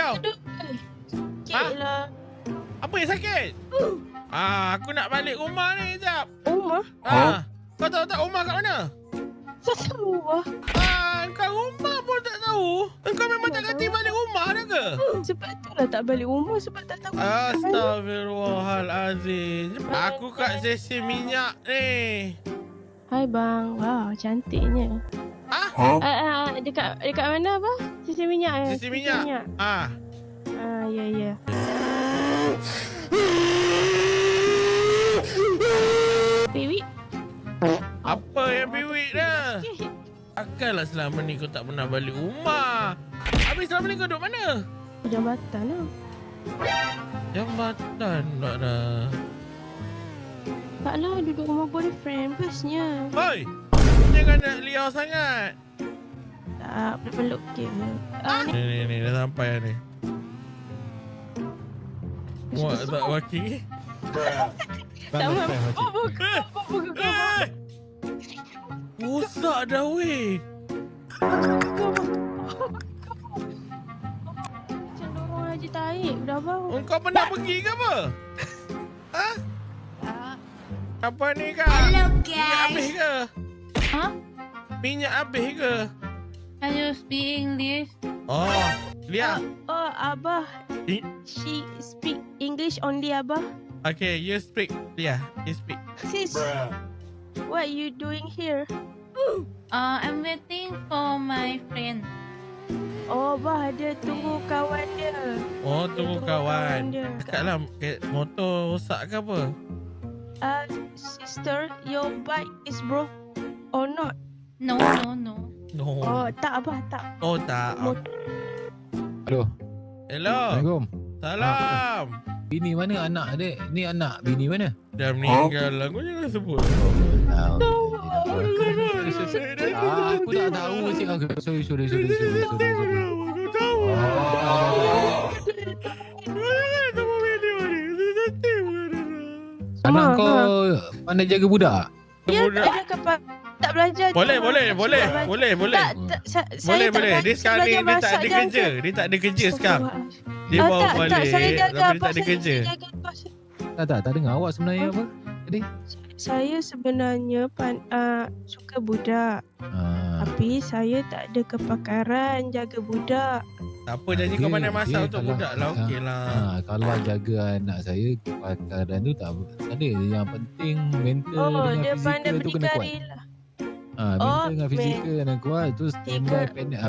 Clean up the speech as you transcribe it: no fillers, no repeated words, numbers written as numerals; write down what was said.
kau? Sakit lah. Apa yang sakit? Aku nak balik rumah ni sekejap. Rumah? Kau tahu tak rumah kat mana? Tak tahu lah. Kau rumah pun tak tahu. Engkau memang tak kerti balik rumah dah ke? Sebab tu lah tak balik rumah sebab tak tahu. Astaghfirullahalazim. Aku kat sesi minyak ni. Hai bang. Wow, cantiknya. Dekat mana apa? Sisi minyak. Sisi minyak. Ya. Piwi. Apa yang piwik dah? Takkanlah selama ni kau tak pernah balik rumah. Habis selama ni kau duduk mana? Jambatan lah. Jambatan pula dah. Taklah duduk rumah boyfriend bestnya. Hoi! Jangan nak liar sangat. Tak, peluk ke. Ni dah sampai ni. Muak tak walking? Tak mampu. Rosak dah weh. Macam dorong Haji Taib dah bang. Kau pernah pergi ke apa? Tak. Apa ni kak? Hello Minyak guys. habis ke? Minyak habis ke? Can you speak English? Lia. Abah. She speak English only, Abah. Okay, you speak. Lia, you speak. Sis, what you doing here? I'm waiting for my friend. Abah dia tunggu kawan dia. Tunggu kawan. dia. Cakaplah motor rosak ke apa? Sister, your bike is broke or not? No. Tak Abah, tak. Tak. Hello. Hello. Assalamualaikum. Salam. Bini mana anak adik? Ni anak bini mana? Dah meninggal lah. Kau jangan sebut. Aku tak tahu cik. Sorry. Anak kau pandai jaga budak? Ya, ada kapal. Tak belajar. Boleh. Saya tak Boleh. Dia sekarang ni dia tak ada kerja. Dia tak ada kerja sekarang. Dia bawa balik. Saya jaga tapi dia tak ada kerja. Tak dengar awak sebenarnya apa tadi? Saya sebenarnya suka budak. Tapi saya tak ada kepakaran jaga budak. Tak apa, janji kau pandai masak untuk budak lah. Okey lah. Kalau jaga anak saya, kepakaran tu tak ada. Yang penting mental dengan fizikal tu kena kuat. Lah. Mental dengan fizikal kena kuat. Tu standby